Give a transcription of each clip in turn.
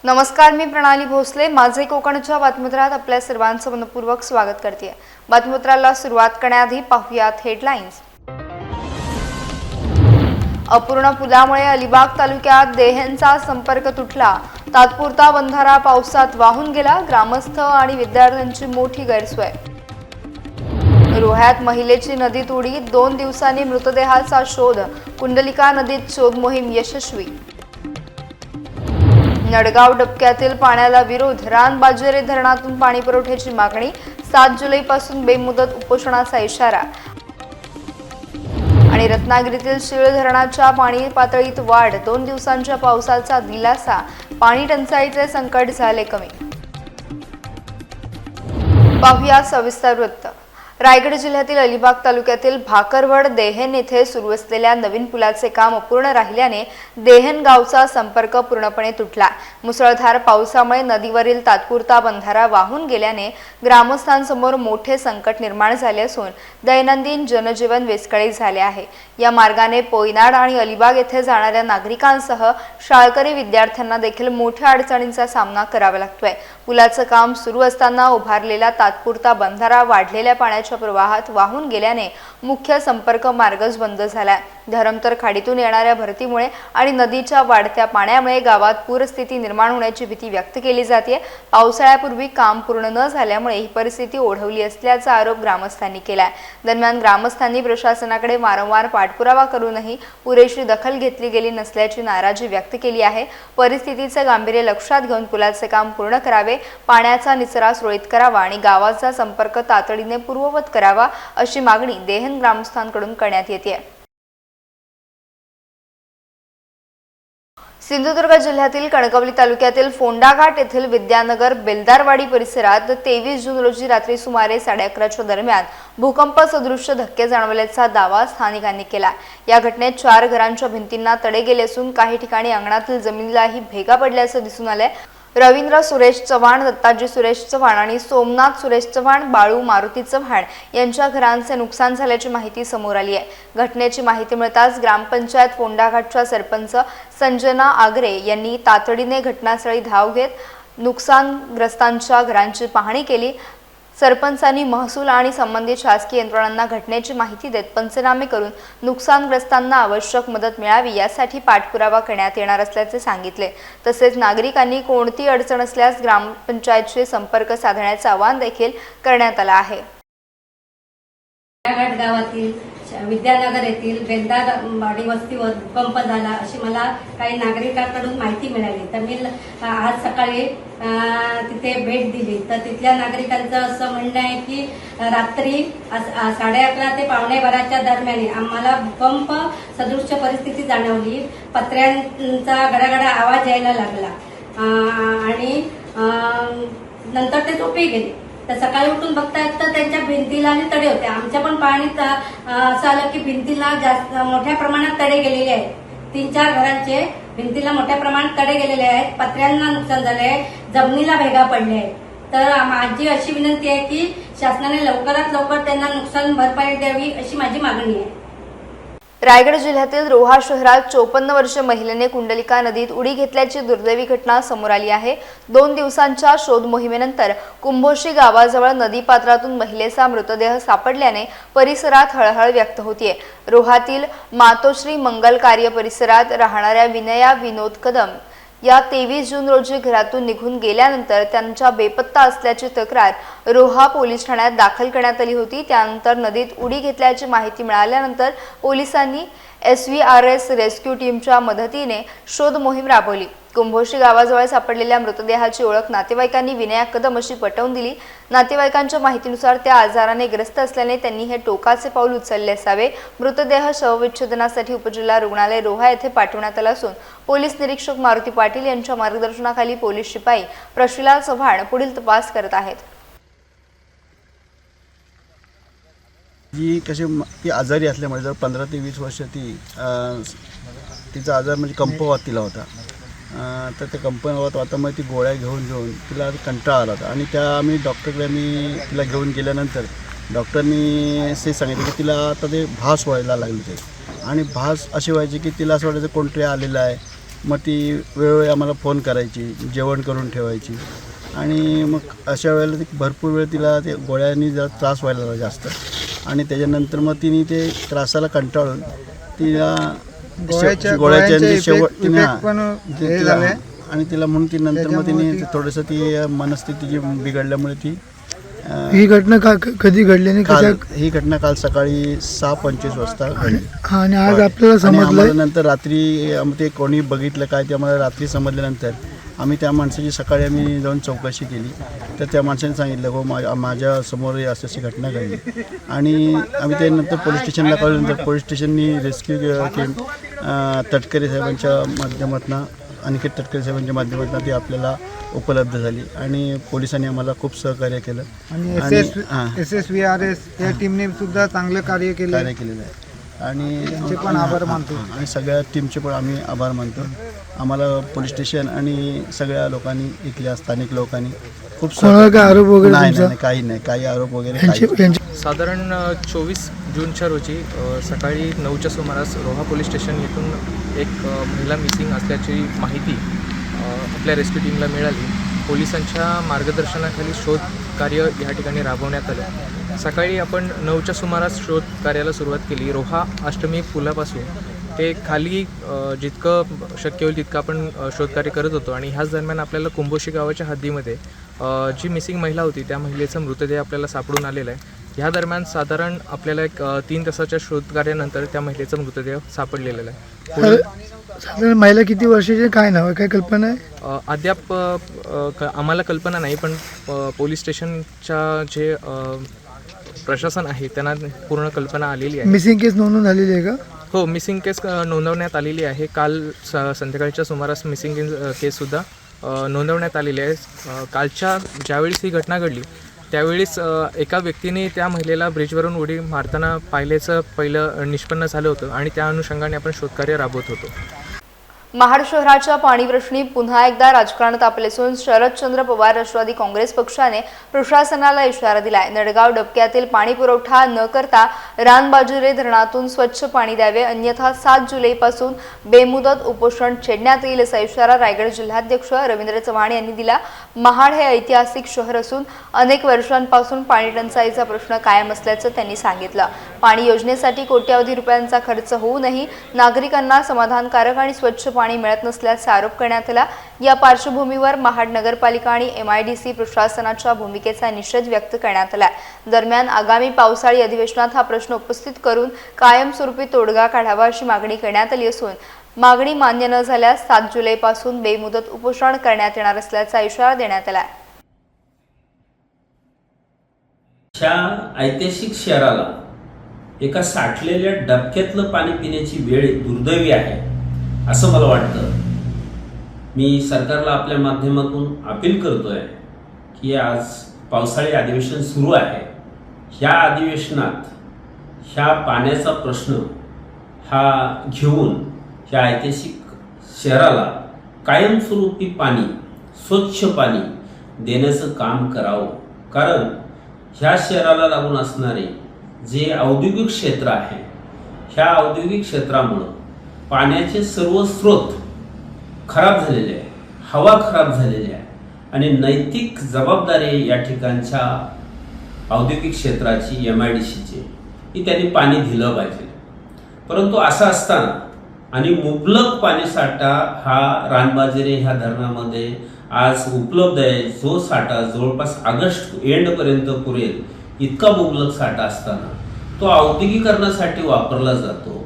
नमस्कार, मी प्रणाली भोसले. माझे कोकणच्या बातमीपत्रात आपल्या सर्वांचं मनपूर्वक स्वागत करते. बातमीपत्राला सुरुवात करण्याआधी पाहूयात हेडलाईन्स. अपूर्ण पुलामुळे अलिबाग तालुक्यात देहेंचा संपर्क तुटला. तात्पुरता बंधारा पावसात वाहून गेला. ग्रामस्थ आणि विद्यार्थ्यांची मोठी गैरसोय. रोह्यात महिलेची नदीत उडी. 2 दिवसांनी मृतदेहाचा शोध. कुंडलिका नदीत शोध मोहीम यशस्वी. नडगाव डबक्यातील पाण्याला विरोध. रानबाजेरे धरणातून पाणी पुरवठ्याची मागणी. 7 जुलैपासून बेमुदत उपोषणाचा इशारा. आणि रत्नागिरीतील शीळ धरणाच्या पाणी पातळीत वाढ. 2 दिवसांच्या पावसाचा दिलासा. पाणी टंचाईचे संकट झाले कमी. पाहूया सविस्तर वृत्त. रायगड जिल्ह्यातील अलिबाग तालुक्यातील भाकरवड देहेन येथे सुरू असलेल्या नवीन पुलाचे काम अपूर्ण राहिल्याने देहेन गावचा संपर्क पूर्णपणे तुटला. मुसळधार पावसामुळे नदीवरील तात्पुरता बंधारा वाहून गेल्याने ग्रामस्थांसमोर मोठे संकट निर्माण झाले असून दैनंदिन जनजीवन विस्कळीत झाले आहे. या मार्गाने पोयनाड आणि अलिबाग येथे जाणाऱ्या नागरिकांसह शाळकरी विद्यार्थ्यांना देखील मोठ्या अडचणींचा सामना करावा लागतोय. पुलाचं काम सुरू असताना उभारलेला तात्पुरता बंधारा वाढलेल्या पाण्याच्या प्रवाहात वाहून गेल्याने मुख्य संपर्क मार्गच बंद झाला. धरमतर खाडीतून येणाऱ्या भरतीमुळे आणि नदीच्या वाढत्या पाण्यामुळे गावात पूरस्थिती निर्माण होण्याची भीती व्यक्त केली जाते. पावसाळ्यापूर्वी काम पूर्ण न झाल्यामुळे ही परिस्थिती ओढवली असल्याचा आरोप ग्रामस्थांनी केला. दरम्यान ग्रामस्थांनी प्रशासनाकडे वारंवार पाठपुरावा करूनही पुरेशी दखल घेतली गेली नसल्याची नाराजी व्यक्त केली आहे. परिस्थितीचे गांभीर्य लक्षात घेऊन पुलाचे काम पूर्ण करावे, पाण्याचा निचरा सुरळीत करावा आणि गावाचा संपर्क तातडीने पूर्ववत करावा अशी मागणी देहन ग्रामस्थांकडून करण्यात येते. सिंधुदुर्ग जिल्ह्यातील कणकवली तालुक्यातील फोंडाघाट येथील विद्यानगर बेलदारवाडी परिसरात 23 जून रोजी रात्री सुमारे 11:30च्या दरम्यान भूकंप सदृश्य धक्के जाणवल्याचा दावा स्थानिकांनी केला. या घटनेत 4 घरांच्या भिंतींना तडे गेले असून काही ठिकाणी अंगणातील जमिनीलाही भेगा पडल्याचं दिसून आलंय. रवींद्र सुरेश चव्हाण, दत्ताजी सुरेश चव्हाण आणि सोमनाथ सुरेश चव्हाण, बाळू मारुती चव्हाण यांच्या घरांचे नुकसान झाल्याची माहिती समोर आली आहे. घटनेची माहिती मिळताच ग्रामपंचायत फोंडाघाटच्या सरपंच संजना आगरे यांनी तातडीने घटनास्थळी धाव घेत नुकसानग्रस्तांच्या घरांची पाहणी केली. सरपंचांनी महसूल आणि संबंधित शासकीय यंत्रणांना घटनेची माहिती देत पंचनामे करून नुकसानग्रस्तांना आवश्यक मदत मिळावी यासाठी पाठपुरावा करण्यात येणार असल्याचे सांगितले. तसेच नागरिकांनी कोणती अडचण असल्यास ग्रामपंचायतशी संपर्क साधण्याचे आवाहन देखील करण्यात आले आहे. गावातील विद्यानगर येथील बेलदारवाडी वस्तीवर भूकंप झाला अशी मला काही नागरिकांकडून माहिती मिळाली. तर मी आज सकाळी तिथे भेट दिली. तर तिथल्या नागरिकांचं असं म्हणणं आहे की रात्री 11:30 ते 11:15च्या दरम्यान आम्हाला भूकंप सदृश्य परिस्थिती जाणवली. पत्र्यांचा गडागडा आवाज यायला लागला आणि नंतर ते झोपी गेले. तर सकाळी उठून बघतायत तर त्यांच्या भिंतीला आणि तडे होते. आमच्या पण पाहणीत असं आलं की भिंतीला जास्त मोठ्या प्रमाणात तडे गेलेले आहेत. 3-4 घरांचे भिंतीला मोठ्या प्रमाणात तडे गेलेले आहेत. पत्र्यांना नुकसान झाले आहे, जमिनीला भेगा पडले आहेत. तर माझी अशी विनंती आहे की शासनाने लवकरात लवकर त्यांना नुकसान भरपाई द्यावी अशी माझी मागणी आहे. रायगड जिल्ह्यातील रोहा शहरात 54 वर्षीय महिलेने कुंडलिका नदीत उडी घेतल्याची दुर्दैवी घटना समोर आली आहे. 2 दिवसांच्या शोध मोहिमेनंतर कुंभोशी गावाजवळ नदीपात्रातून महिलेचा मृतदेह सापडल्याने परिसरात हळहळ व्यक्त होतीये. रोहातील मातोश्री मंगल कार्य परिसरात राहणाऱ्या विनया विनोद कदम या 23 जून रोजी घरातून निघून गेल्यानंतर त्यांच्या बेपत्ता असल्याची तक्रार रोहा पोलीस ठाण्यात दाखल करण्यात आली होती. त्यानंतर नदीत उडी घेतल्याची माहिती मिळाल्यानंतर पोलिसांनी SVRS रेस्क्यू टीमच्या मदतीने शोध मोहीम राबवली. कुंभोशी गावाजवळ सापडलेल्या मृतदेहाची ओळख नातेवाईकांनी विनया कदम अशी पटवून दिली. नातेवाईकांच्या माहितीनुसार त्या आजाराने ग्रस्त असल्याने त्यांनी हे टोकाचे पाऊल उचलले असावे. मृतदेह शवविच्छेदनासाठी उपजिल्हा रुग्णालय रोहा येथे पाठवण्यात आला असून पोलीस निरीक्षक मारुती पाटील यांच्या मार्गदर्शनाखाली पोलीस शिपाई प्रशिलाल चव्हाण पुढील तपास करत आहेत. जी कशी ती आजारी असल्यामुळे जर 15 ते 20 वर्ष तिचा आजार म्हणजे कंपवात तिला होता. तर ते कंपनीवर आता मग ती गोळ्या घेऊन तिला कंटाळा आला होता आणि त्या आम्ही डॉक्टरकडे तिला घेऊन गेल्यानंतर डॉक्टरनी असे सांगितले की तिला आता ते भास व्हायला लागले ते आणि भास अशी व्हायची की तिला असं वाटायचं कोणतरी आलेलं आहे मग ती वेळोवेळी आम्हाला फोन करायची, जेवण करून ठेवायची आणि मग अशा वेळेला ती भरपूर वेळ तिला ते गोळ्यांनी जरा त्रास व्हायला लागला जास्त आणि त्याच्यानंतर मग तिने ते त्रासाला कंटाळून तिला गोळ्याच्या शेवट आणि तिला म्हणून ती नंतर मग तिने थोडंसं ती मनस्थिती जी बिघडल्यामुळे ती ही घटना कधी घडली आणि ही घटना काल सकाळी 6:25 वाजता घडली आणि आज आपल्याला आणि समजलं आम्हाला नंतर रात्री ते कोणी बघितलं काय ते आम्हाला रात्री समजल्यानंतर आम्ही त्या माणसाची सकाळी आम्ही जाऊन चौकशी केली तर त्या माणसाने सांगितलं हो माझ्या समोर अशी घटना घडली आणि आम्ही ते नंतर पोलीस स्टेशनला कळल्यानंतर पोलीस स्टेशननी रेस्क्यू टीम तटकरे साहेबांच्या माध्यमातून अनिकेत तटकरे साहेबांच्या माध्यमातून ती आपल्याला उपलब्ध झाली आणि पोलिसांनी आम्हाला खूप सहकार्य केलं आणि SSVRS या टीमने सुद्धा चांगलं कार्य केलेलं आहे आणि त्यांचे पण आभार मानतो आणि सगळ्या टीमचे पण आम्ही आभार मानतो. आम्हाला पोलीस स्टेशन आणि सगळ्या लोकांनी इथल्या स्थानिक लोकांनी खूप आरोप वगैरे नाही काही आरोप वगैरे साधारण 24 जूनच्या रोजी सकाळी 9च्या सुमारास रोहा पोलीस स्टेशन येथून एक महिला मिसिंग असल्याची माहिती आपल्या रेस्क्यू टीमला मिळाली. पोलिसांच्या मार्गदर्शनाखाली शोध कार्य या ठिकाणी राबवण्यात आलं. सकाळी आपण 9च्या सुमारास शोध कार्याला सुरुवात केली. रोहा अष्टमी पुलापासून ते खाली जितकं शक्य होईल तितकं आपण शोधकार्य करत होतो आणि ह्याच दरम्यान आपल्याला कुंभोशी गावाच्या हद्दीमध्ये जी मिसिंग महिला होती त्या महिलेचा मृतदेह आपल्याला सापडून आलेला आहे. ह्या दरम्यान साधारण आपल्याला एक 3 तासाच्या शोधकार्यानंतर त्या महिलेचा मृतदेह सापडलेला आहे. साधारण महिला किती वर्षाची काय नाव आहे, काय कल्पना आहे? अद्याप आम्हाला कल्पना नाही, पण पोलीस स्टेशनच्या जे प्रशासन आहे त्यांना पूर्ण कल्पना आलेली आहे. मिसिंग केस नोंदवून झालेली आहे का? हो, मिसिंग केस नोंदवण्यात आलेली आहे. काल संध्याकाळच्या सुमारास मिसिंग केससुद्धा नोंदवण्यात आलेली आहे. कालच्या ज्यावेळेस ही घटना घडली त्यावेळेस एका व्यक्तीने त्या महिलेला ब्रिजवरून उडी मारताना पाहिल्याचं पहिलं निष्पन्न झालं होतं आणि त्या अनुषंगाने आपण शोधकार्य राबवत होतो. महाड शहराच्या पाणीप्रश्नी पुन्हा एकदा राजकारण तापले असून शरदचंद्र पवार राष्ट्रवादी काँग्रेस पक्षाने प्रशासनाला इशारा दिलाय. नडगाव डबक्यातील पाणी पुरवठा न करता रानबाजुरे धरणातून स्वच्छ पाणी द्यावे, अन्यथा 7 जुलैपासून बेमुदत उपोषण छेडण्यात येईल असा इशारा रायगड जिल्हाध्यक्ष रवींद्र चव्हाण यांनी दिला. महाड हे ऐतिहासिक शहर असून अनेक वर्षांपासून पाणी टंचाईचा प्रश्न कायम असल्याचं त्यांनी सांगितलं. पाणी योजनेसाठी कोट्यावधी रुपयांचा खर्च होऊनही नागरिकांना समाधानकारक आणि स्वच्छ पाणी मिळत नसल्याचा आरोप करण्यात आला. या पार्श्वभूमीवर महाड नगरपालिका आणि MIDC प्रशासनाच्या भूमिकेचा निषेध व्यक्त करण्यात आला. दरम्यान आगामी पावसाळी अधिवेशनात हा प्रश्न उपस्थित करून कायमस्वरूपी तोडगा काढावा अशी मागणी करण्यात आली असून मागणी मान्य न झाल्यास 7 जुलैपासून बेमुदत उपोषण करण्यात येणार असल्याचा इशारा देण्यात आला. ह्या ऐतिहासिक शहराला एका साठलेल्या डबक्यातलं पाणी पिण्याची वेळ दुर्दैवी आहे असं मला वाटतं. मी सरकारला आपल्या माध्यमातून अपील करतोय की आज पावसाळी अधिवेशन सुरू आहे. ह्या अधिवेशनात ह्या पाण्याचा प्रश्न हा घेऊन ह्या ऐतिहासिक शहराला कायमस्वरूपी पाणी, स्वच्छ पाणी देण्याचं काम करावं. कारण ह्या शहराला लागून असणारे जे औद्योगिक क्षेत्र आहे, ह्या औद्योगिक क्षेत्रामुळं पाण्याचे सर्व स्रोत खराब झालेले आहे, हवा खराब झालेली आहे आणि नैतिक जबाबदारी या ठिकाणच्या औद्योगिक क्षेत्राची MIDCची की त्यांनी पाणी दिलं पाहिजे. परंतु असं असताना आणि मुबलक पाणीसाठा हा रानबाजिरे ह्या धरणामध्ये आज उपलब्ध आहे, जो साठा जवळपास ऑगस्ट एंडपर्यंत पुरेल इतका मुबलक साठा असताना तो औद्योगिकरणासाठी वापरला जातो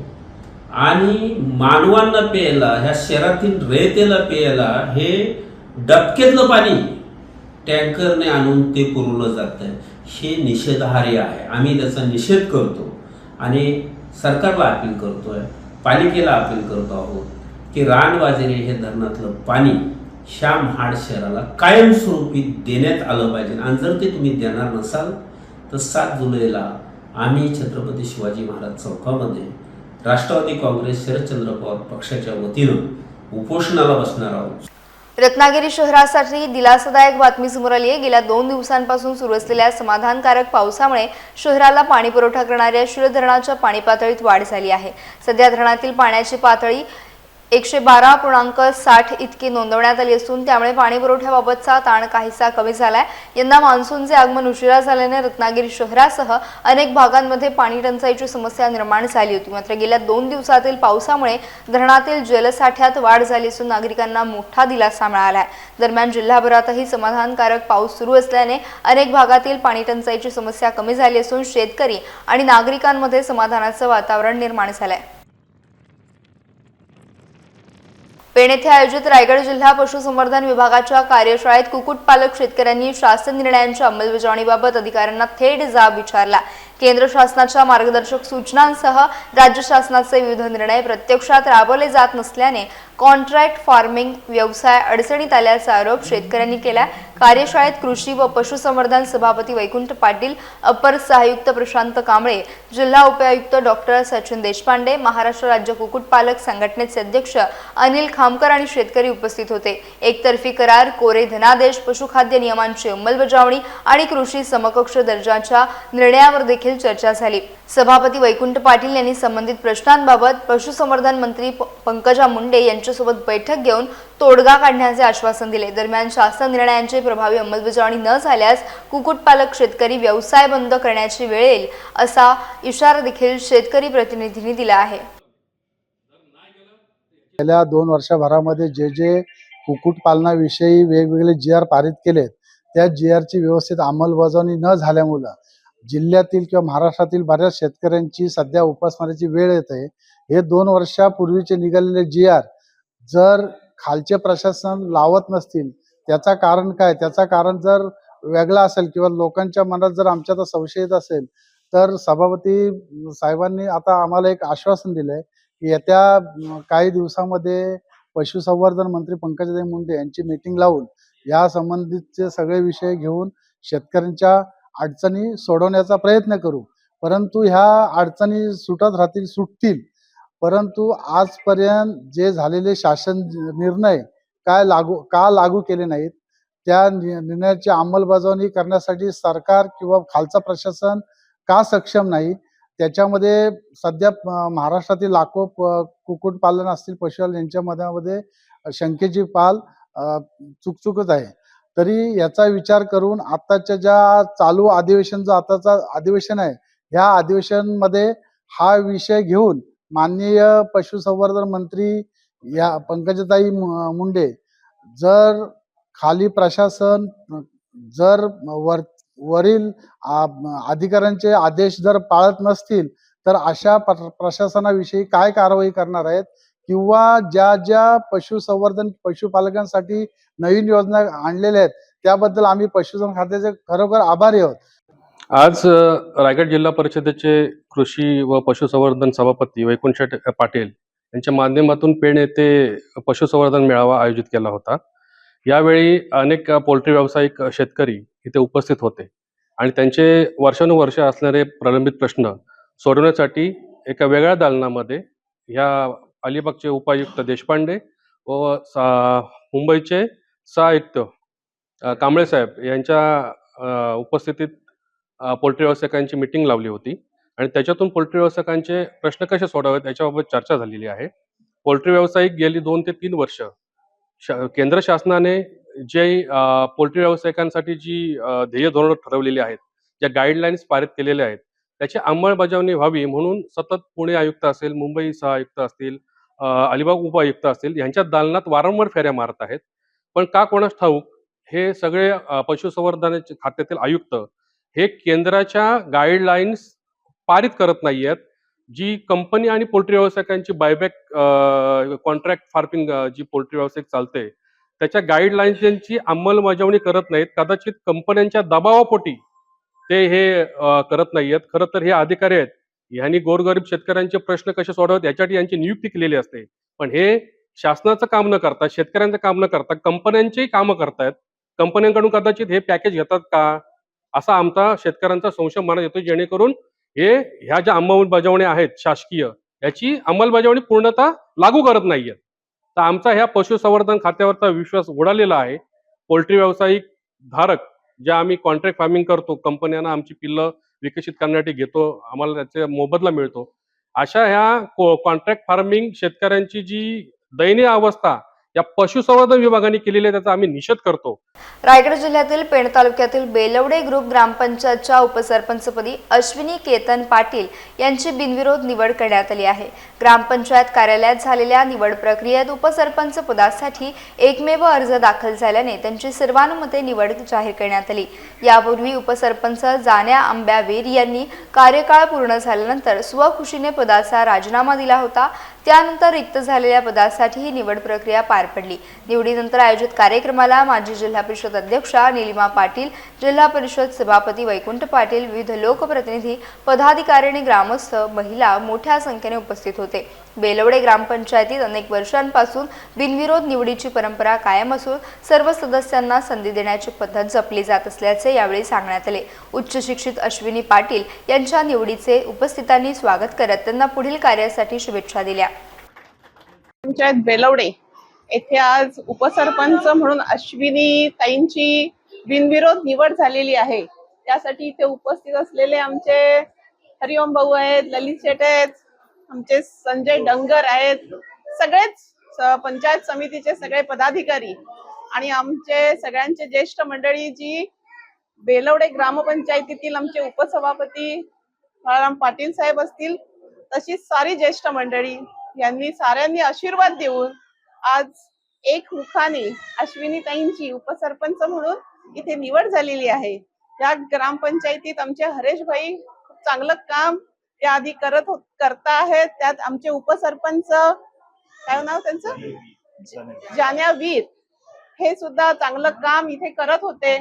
आणि मानवांना प्यायला, ह्या शहरातील रयतेला प्यायला हे डबक्यातलं पाणी टँकरने आणून ते पुरवलं जातं. हे निषेधार्ह आहे. आम्ही त्याचा निषेध करतो आणि सरकारला अपील करतोय, पालिकेला अपील करतो आहोत की रानबाजिरे हे धरणातलं पाणी ह्या महाड शहराला कायमस्वरूपी देण्यात आलं पाहिजे. आणि जर ते तुम्ही देणार नसाल तर 7 जुलैला आम्ही छत्रपती शिवाजी महाराज चौकामध्ये राष्ट्रवादी काँग्रेस शरदचंद्र पवार पक्षाच्या वतीनं उपोषणाला बसणार आहोत. रत्नागिरी शहरासाठी दिलासादायक बातमी समोर आली आहे. गेल्या 2 दिवसांपासून सुरू असलेल्या समाधानकारक पावसामुळे शहराला पाणी पुरवठा करणाऱ्या शिळ धरणाच्या पाणी पातळीत वाढ झाली आहे. सध्या धरणातील पाण्याची पातळी 112.60 इतकी नोंदवण्यात आली असून त्यामुळे पाणी पुरवठ्याबाबतचा ताण काहीसा कमी झालाय। यंदा मान्सूनचे आगमन उशिरा झाल्याने रत्नागिरी शहरासह अनेक भागांमध्ये पाणी टंचाईची समस्या निर्माण झाली होती। मात्र गेल्या 2 दिवसातील पावसामुळे धरणातील जलसाठ्यात वाढ झाली असून नागरिकांना मोठा दिलासा मिळाला आहे। दरम्यान जिल्हाभरातही समाधानकारक पाऊस सुरू असल्याने अनेक भागातील पाणी टंचाईची समस्या कमी झाली असून शेतकरी आणि नागरिकांमध्ये समाधानाचं वातावरण निर्माण झालंय। पेण येथे आयोजित रायगड जिल्हा पशुसंवर्धन विभागाच्या कार्यशाळेत कुक्कुटपालक शेतकऱ्यांनी शासन निर्णयांच्या अंमलबजावणीबाबत अधिकाऱ्यांना थेट जाब विचारला। केंद्र शासनाच्या मार्गदर्शक सूचनांसह राज्य शासनाचे विविध निर्णय प्रत्यक्षात राबवले जात नसल्याने कॉन्ट्रॅक्ट फार्मिंग व्यवसाय अडचणीत आल्याचा आरोप शेतकऱ्यांनी केला। कार्यशाळेत कृषी व पशुसंवर्धन सभापती वैकुंठ पाटील, अपर सहायुक्त प्रशांत कांबळे, जिल्हा उपायुक्त डॉक्टर सचिन देशपांडे, महाराष्ट्र राज्य कुक्कुटपालक संघटनेचे अध्यक्ष अनिल खामकर आणि शेतकरी उपस्थित होते। एकतर्फी करार, कोरे धनादेश, पशुखाद्य नियमांची अंमलबजावणी आणि कृषी समकक्ष दर्जाच्या निर्णयावर देखील चर्चा झाली। सभापती वैकुंठ पाटील यांनी संबंधित प्रश्नांबाबत पशुसंवर्धन मंत्री पंकजा मुंडे यांच्यासोबत बैठक घेऊन तोडगा काढण्याचे आश्वासन दिले। दरम्यान शासन निर्णयांची प्रभावी अंमलबजावणी न झाल्यास कुक्कुटपालक शेतकरी व्यवसाय बंद करण्याची वेळ येईल असा इशारा देखील शेतकरी प्रतिनिधींनी दिला आहे। गेल्या 2 वर्षभरामध्ये जे कुक्कुटपालनाविषयी वेगवेगळे GR पारित केलेत, त्या GRची व्यवस्थित अंमलबजावणी न झाल्यामुळं जिल्ह्यातील किंवा महाराष्ट्रातील बऱ्याच शेतकऱ्यांची सध्या उपासमारीची वेळ येते। हे 2 वर्षापूर्वीचे निघालेले GR जर खालचे प्रशासन लावत नसतील, त्याचा कारण काय? त्याचा कारण जर वेगळा असेल किंवा लोकांच्या मनात जर आमच्या संशय येत असेल, तर सभापती साहेबांनी आता आम्हाला एक आश्वासन दिलंय की येत्या काही दिवसामध्ये पशुसंवर्धन मंत्री पंकजाताई मुंडे यांची मीटिंग लावून या संबंधितचे सगळे विषय घेऊन शेतकऱ्यांच्या अडचणी सोडवण्याचा प्रयत्न करू। परंतु ह्या अडचणी सुटतील, परंतु आजपर्यंत जे झालेले शासन निर्णय का लागू केले नाहीत, त्या निर्णयाची अंमलबजावणी करण्यासाठी सरकार किंवा खालचा प्रशासन का सक्षम नाही, त्याच्यामध्ये सध्या महाराष्ट्रातील लाखो कुक्कुटपालन असतील, पशुपालन यांच्या मधामध्ये शंकेची पाल चुकचुकत आहे। तरी याचा विचार करून आताच्या ज्या चालू जो आताचा अधिवेशन आहे, ह्या अधिवेशनमध्ये हा विषय घेऊन माननीय पशुसंवर्धन मंत्री या पंकजाताई मुंडे जर खाली प्रशासन जर वरील अधिकाऱ्यांचे आदेश जर पाळत नसतील, तर अशा प्रशासनाविषयी काय कारवाई करणार आहेत किंवा ज्या पशुपालकांसाठी नवीन योजना आणलेल्या आहेत, त्याबद्दल आम्ही पशुधन खात्याचे खरोखर आभारी आहोत। आज रायगड जिल्हा परिषदेचे कृषी व पशुसंवर्धन सभापती वैकुंठ पाटील यांच्या माध्यमातून पेण येथे पशुसंवर्धन मेळावा आयोजित केला होता। यावेळी अनेक पोल्ट्री व्यावसायिक शेतकरी इथे उपस्थित होते आणि त्यांचे वर्षानुवर्ष असणारे प्रलंबित प्रश्न सोडवण्यासाठी एका वेगळ्या दालनामध्ये ह्या अलिबागचे उपायुक्त देशपांडे व मुंबईचे सहायुक्त कांबळे साहेब यांच्या उपस्थितीत पोल्ट्री व्यावसायिकांची मीटिंग लावली होती आणि त्याच्यातून पोल्ट्री व्यावसायिकांचे प्रश्न कसे सोडवावेत याच्याबाबत चर्चा झालेली आहे। पोल्ट्री व्यावसायिक गेली 2 ते 3 वर्ष केंद्र शासनाने जे पोल्ट्री व्यावसायिकांसाठी जी ध्येय धोरणं ठरवलेली आहेत, ज्या गाईडलाईन्स पारित केलेल्या आहेत, त्याची अंमलबजावणी व्हावी म्हणून सतत पुणे आयुक्त असेल, मुंबई सहायुक्त असतील, अलिबाग उपायुक्त असतील, यांच्या दालनात वारंवार फेऱ्या मारत आहेत। पण का कोणास ठाऊक हे सगळे पशुसंवर्धनाचे खात्यातील आयुक्त हे केंद्राच्या गाईडलाईन्स पारित करत नाही आहेत। जी कंपनी आणि पोल्ट्री व्यावसायिकांची बायबॅक कॉन्ट्रॅक्ट फार्मिंग जी पोल्ट्री व्यावसायिक चालते, त्याच्या गाईडलाईन्सची अंमलबजावणी करत नाहीत। कदाचित कंपन्यांच्या दबावापोटी ते हे करत नाही आहेत। खरं तर हे अधिकारी आहेत, ह्यांनी गोरगरीब शेतकऱ्यांचे प्रश्न कसे सोडवावेत याच्यासाठी यांची नियुक्ती केलेली असते, पण हे शासनाचं काम न करता, शेतकऱ्यांचं काम न करता कंपन्यांचेही कामं करतायत। कंपन्यांकडून कदाचित हे पॅकेज घेतात का, असा आमचा शेतकऱ्यांचा संशय मनात येतो, जेणेकरून ह्या ज्या अंमलबजावण्या आहेत शासकीय, याची अंमलबजावणी पूर्णतः लागू करत नाहीये। तर आमचा ह्या पशुसंवर्धन खात्यावरचा विश्वास उडालेला आहे। पोल्ट्री व्यावसायिक धारक ज्या आम्ही कॉन्ट्रॅक्ट फार्मिंग करतो, कंपन्यांना आमची पिल्लं विकसित करण्यासाठी घेतो, आम्हाला त्याचा मोबदला मिळतो, अशा ह्या कॉन्ट्रॅक्ट फार्मिंग शेतकऱ्यांची जी दयनीय अवस्था या पशुसंवर्धन विभागाने केलेली आहे, त्याचा आम्ही निषेध करतो. रायगड जिल्ह्यातील पेण तालुक्यातील बेलवडे ग्रुप ग्रामपंचायतच्या उपसरपंचपदी अश्विनी केतन पाटील यांची बिनविरोध निवड करण्यात आली आहे. ग्रामपंचायत कार्यालयात झालेल्या निवड प्रक्रियेत उपसरपंच पदासाठी एकमेव अर्ज दाखल झाल्याने त्यांची सर्वानुमते निवड जाहीर करण्यात आली. यापूर्वी उपसरपंच जाण्या आंब्यावीर यांनी कार्यकाळ पूर्ण झाल्यानंतर स्वखुशीने पदाचा राजीनामा दिला होता. त्यानंतर रिक्त झालेल्या पदासाठी ही निवड प्रक्रिया पार पडली. निवडीनंतर आयोजित कार्यक्रमाला माजी जिल्हा परिषद अध्यक्षा निलिमा पाटील, जिल्हा परिषद सभापती वैकुंठ पाटील, विविध लोकप्रतिनिधी, पदाधिकारी आणि ग्रामस्थ, महिला मोठ्या संख्येने उपस्थित होते. बेलवडे ग्रामपंचायतीत अनेक वर्षांपासून बिनविरोध निवडीची परंपरा कायम असून सर्व सदस्यांना संधी देण्याची पद्धत जपली जात असल्याचे यावेळी सांगण्यात आले. उच्च शिक्षित अश्विनी पाटील यांच्या निवडीचे उपस्थितांनी स्वागत करत त्यांना पुढील कार्यासाठी शुभेच्छा दिल्या. पंचायत बेलवडे येथे आज उपसरपंच म्हणून अश्विनी ताईंची बिनविरोध निवड झालेली आहे. त्यासाठी इथे उपस्थित असलेले आमचे हरिओम भाऊ आहेत, ललित शेट आहेत, आमचे संजय डंगर आहेत, सगळेच पंचायत समितीचे सगळे पदाधिकारी आणि आमचे सगळ्यांचे ज्येष्ठ मंडळी जी बेलवडे ग्रामपंचायतीतील आमचे उपसभापती बाळाराम पाटील साहेब असतील, तशीच सारी ज्येष्ठ मंडळी यांनी साऱ्यांनी आशीर्वाद देऊन आज एकमुखाने अश्विनीताईंची उपसरपंच म्हणून इथे निवड झालेली आहे. या ग्रामपंचायतीत आमचे हरेश भाई खूप चांगलं काम त्या आधी करता आहेत. त्यात आमचे उपसरपंच काय नाव त्यांचं जाण्यावीर हे सुद्धा चांगलं काम इथे करत होते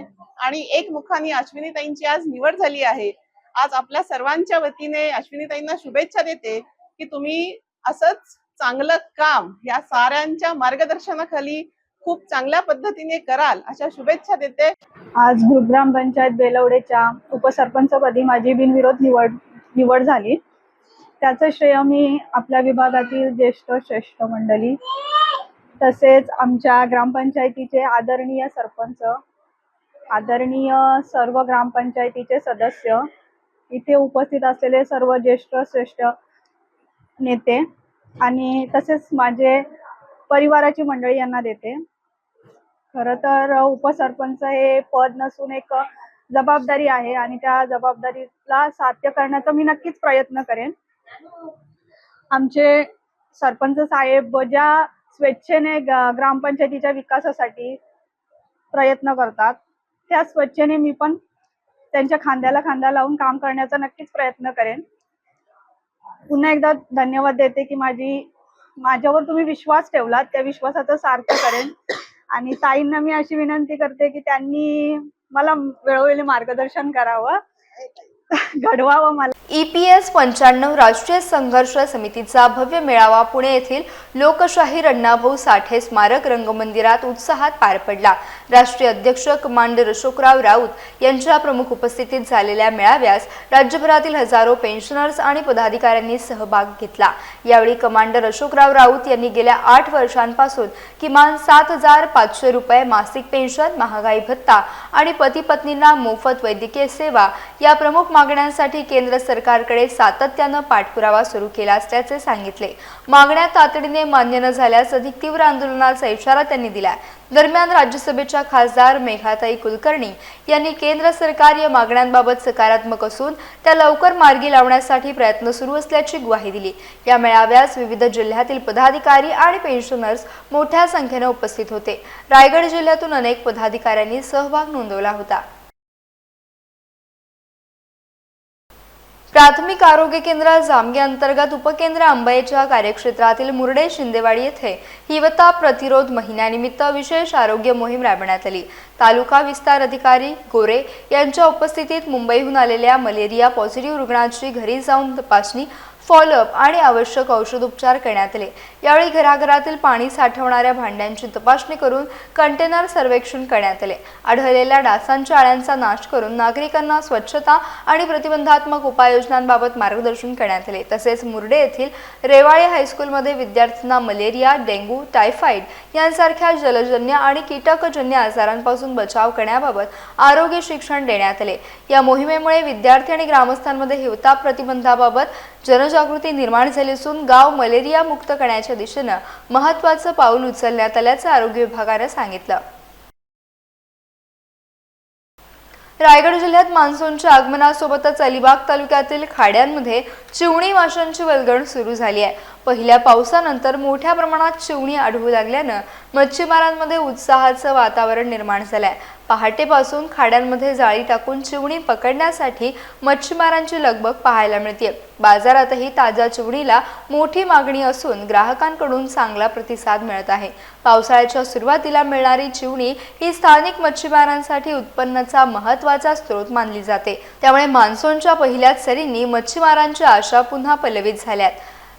आणि एकमुखाने अश्विनीताईंची आज निवड झाली आहे. आज आपल्या सर्वांच्या वतीने अश्विनीताईंना शुभेच्छा देते की तुम्ही असंच चांगलं काम या साऱ्यांच्या मार्गदर्शनाखाली खूप चांगल्या पद्धतीने कराल अशा शुभेच्छा देते. आज ग्रुप ग्रामपंचायत बेलवडेच्या उपसरपंचपदी माझी बिनविरोध निवड झाली. त्याचं श्रेय मी आपल्या विभागातील ज्येष्ठ श्रेष्ठ मंडळी तसेच आमच्या ग्रामपंचायतीचे आदरणीय सरपंच, आदरणीय सर्व ग्रामपंचायतीचे सदस्य, इथे उपस्थित असलेले सर्व ज्येष्ठ श्रेष्ठ नेते आणि तसेच माझे परिवाराची मंडळी यांना देते. खरं तर उपसरपंच हे पद नसून एक जबाबदारी आहे आणि त्या जबाबदारीला साध्य करण्याचा मी नक्कीच प्रयत्न करेन. आमचे सरपंच साहेब ज्या स्वेच्छेने ग्रामपंचायतीच्या विकासासाठी प्रयत्न करतात त्या स्वेच्छेने मी पण त्यांच्या खांद्याला खांदा लावून काम करण्याचा नक्कीच प्रयत्न करेन. पुन्हा एकदा धन्यवाद देते की माझ्यावर तुम्ही विश्वास ठेवलात, त्या विश्वासाचं सार्थ करेन. आणि ताईंना मी अशी विनंती करते की त्यांनी मला वेळोवेळी मार्गदर्शन करावं, घडवावं मला. EPS 95 राष्ट्रीय संघर्ष समितीचा भव्य मेळावा पुणे येथील लोकशाहीर अण्णाभाऊ साठे स्मारक रंगमंदिरात उत्साहात पार पडला. राष्ट्रीय अध्यक्ष कमांडर अशोकराव राऊत यांच्या प्रमुख उपस्थितीत झालेल्या मेळाव्यास राज्यभरातील हजारो पेन्शनर्स आणि पदाधिकाऱ्यांनी सहभाग घेतला. यावेळी कमांडर अशोकराव राऊत यांनी गेल्या 8 वर्षांपासून किमान 7,500 रुपये मासिक पेन्शन, महागाई भत्ता आणि पती पत्नींना मोफत वैद्यकीय सेवा या प्रमुख मागण्यांसाठी केंद्र सरकारकडे सातत्यानं पाठपुरावा सुरू केला असल्याचे सांगितले. मागण्या तातडीने मान्य न झाल्यास अधिक तीव्र आंदोलनाचा इशारा त्यांनी दिला. दरम्यान राज्यसभेच्या खासदार मेघाताई कुलकर्णी यांनी केंद्र सरकार या मागण्यांबाबत सकारात्मक असून त्या लवकर मार्गी लावण्यासाठी प्रयत्न सुरू असल्याची ग्वाही दिली. या मेळाव्यास विविध जिल्ह्यातील पदाधिकारी आणि पेन्शनर्स मोठ्या संख्येने उपस्थित होते. रायगड जिल्ह्यातून अनेक पदाधिकाऱ्यांनी सहभाग नोंदवला होता. प्राथमिक आरोग्य केंद्र जामगे अंतर्गत उपकेंद्र अंबाईच्या कार्यक्षेत्रातील मुरडे शिंदेवाडी येथे हिवताप प्रतिरोध महिन्यानिमित्त विशेष आरोग्य मोहीम राबवण्यात आली. तालुका विस्तार अधिकारी गोरे यांच्या उपस्थितीत मुंबईहून आलेल्या मलेरिया पॉझिटिव्ह रुग्णांची घरी जाऊन तपासणी, फॉलोअप आणि आवश्यक औषधोपचार करण्यात आले. यावेळी घराघरातील पाणी साठवणाऱ्या भांड्यांची तपासणी करून कंटेनर सर्वेक्षण करण्यात आले. आढळलेल्या डासांच्या अळ्यांचा नाश करून नागरिकांना स्वच्छता आणि प्रतिबंधात्मक उपाययोजनांबाबत मार्गदर्शन करण्यात आले. तसेच मुरडे येथील रेवाळे हायस्कूलमध्ये विद्यार्थ्यांना मलेरिया, डेंग्यू, टायफॉइड यांसारख्या जलजन्य आणि कीटकजन्य आजारांपासून बचाव करण्याबाबत आरोग्य शिक्षण देण्यात आले. या मोहिमेमुळे विद्यार्थी आणि ग्रामस्थांमध्ये हिवताप प्रतिबंधाबाबत जनजागृती निर्माण झाली असून गाव मलेरिया मुक्त करण्याच्या दिशेनं महत्त्वाचं पाऊल उचलण्यात आल्याचं आरोग्य विभागानं सांगितलं. रायगड जिल्ह्यात मान्सूनच्या आगमनासोबतच अलिबाग तालुक्यातील खाड्यांमध्ये चिवणी माशांची वल्गण सुरू झाली आहे. पहिल्या पावसानंतर मोठ्या प्रमाणात चिवणी आढळू लागल्यानं मच्छीमारांमध्ये उत्साहाचं वातावरण निर्माण झालंय. पहाटेपासून खाड्यांमध्ये जाळी टाकून चिवणी पकडण्यासाठी मच्छीमारांची लगबग पाहायला मिळते. बाजारातही ताज्या चिवणीला मोठी मागणी असून ग्राहकांकडून चांगला प्रतिसाद मिळत आहे. पावसाळ्याच्या सुरुवातीला मिळणारी चिवणी ही स्थानिक मच्छीमारांसाठी उत्पन्नाचा महत्त्वाचा स्रोत मानली जाते. त्यामुळे मान्सूनच्या पहिल्याच सरींनी मच्छीमारांच्या आशा पुन्हा पल्लवित झाल्यात.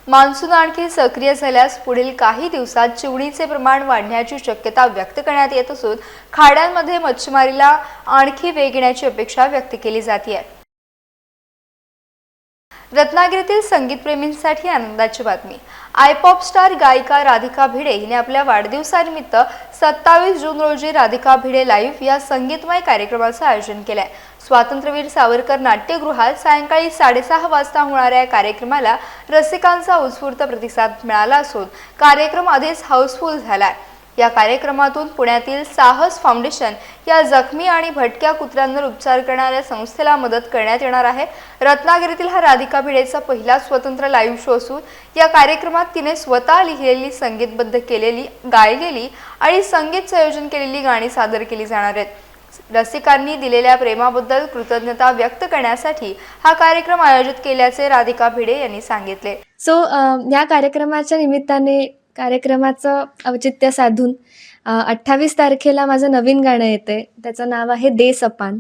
मान्सून आणखी सक्रिय झाल्यास पुढील काही दिवसात चिवणीचे प्रमाण वाढण्याची शक्यता व्यक्त करण्यात येत असून खाड्यांमध्ये मच्छीमारीला आणखी वेग येण्याची अपेक्षा व्यक्त केली जाते. रत्नागिरीतील संगीतप्रेमींसाठी आनंदाची बातमी. आयपॉप स्टार गायिका राधिका भिडे हिने आपल्या वाढदिवसानिमित्त 27 जून रोजी राधिका भिडे लाईव्ह या संगीतमय कार्यक्रमाचं आयोजन केलंय. स्वातंत्र्यवीर सावरकर नाट्यगृहात सायंकाळी 6:30 वाजता होणाऱ्या या कार्यक्रमाला रसिकांचा उत्स्फूर्त प्रतिसाद मिळाला असून कार्यक्रम आधीच हाऊसफुल झालाय. या कार्यक्रमातून पुण्यातील साहस फाउंडेशन या जखमी आणि भटक्या कुत्र्यांवर उपचार करणाऱ्या संस्थेला मदत करण्यात येणार आहे. रत्नागिरीतील हा राधिका भिडेचा पहिला स्वतंत्र लाईव्ह शो असून या कार्यक्रमात तिने स्वतः लिहिलेली, संगीतबद्ध केलेली, गायलेली आणि संगीत संयोजन केलेली गाणी सादर केली जाणार आहेत. रसिकांनी दिलेल्या प्रेमाबद्दल कृतज्ञता व्यक्त करण्यासाठी हा कार्यक्रम आयोजित केल्याचे राधिका भिडे यांनी सांगितले. या कार्यक्रमाच्या निमित्ताने कार्यक्रमाचं औचित्य साधून 28 तारखेला माझं नवीन गाणं येतंय. त्याचं नाव आहे दे सपान.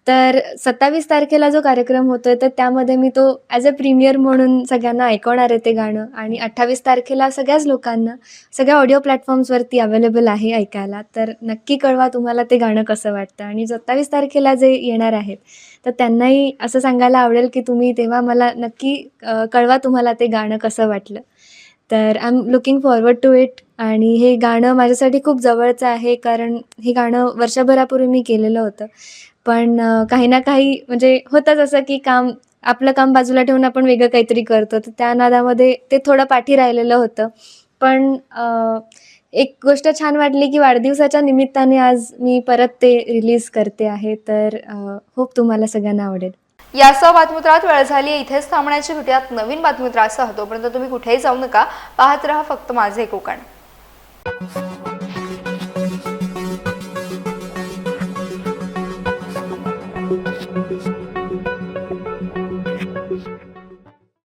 तर 27 तारखेला जो कार्यक्रम होतोय तर त्यामध्ये मी तो ॲज अ प्रीमियर म्हणून सगळ्यांना ऐकवणार आहे ते गाणं. आणि 28 तारखेला सगळ्याच लोकांना सगळ्या ऑडिओ प्लॅटफॉर्म्सवरती अवेलेबल आहे ऐकायला. तर नक्की कळवा तुम्हाला ते गाणं कसं वाटतं. आणि 27 तारखेला जे येणार आहेत तर त्यांनाही असं सांगायला आवडेल की तुम्ही तेव्हा मला नक्की कळवा तुम्हाला ते गाणं कसं वाटलं. तर I am looking forward to it. आणि हे गाणं माझ्यासाठी खूप जवळचं आहे कारण हे गाणं वर्षभरापूर्वी मी केलेलं होतं. पण काही ना काही म्हणजे होतंच असं की आपलं काम बाजूला ठेवून आपण वेगळं काहीतरी करतो. तर त्या नादामध्ये ते थोडं पाठी राहिलेलं होतं. पण एक गोष्ट छान वाटली की वाढदिवसाच्या निमित्ताने आज मी परत ते रिलीज करते आहे. तर होप तुम्हाला सगळ्यांना आवडेल. यासह बातमीपत्रात वेळ झाली. इथेच थांबण्याची भेटूयात नवीन बातमीपत्रासह. तोपर्यंत तुम्ही कुठेही जाऊ नका. पाहत रहा फक्त माझे कोकण.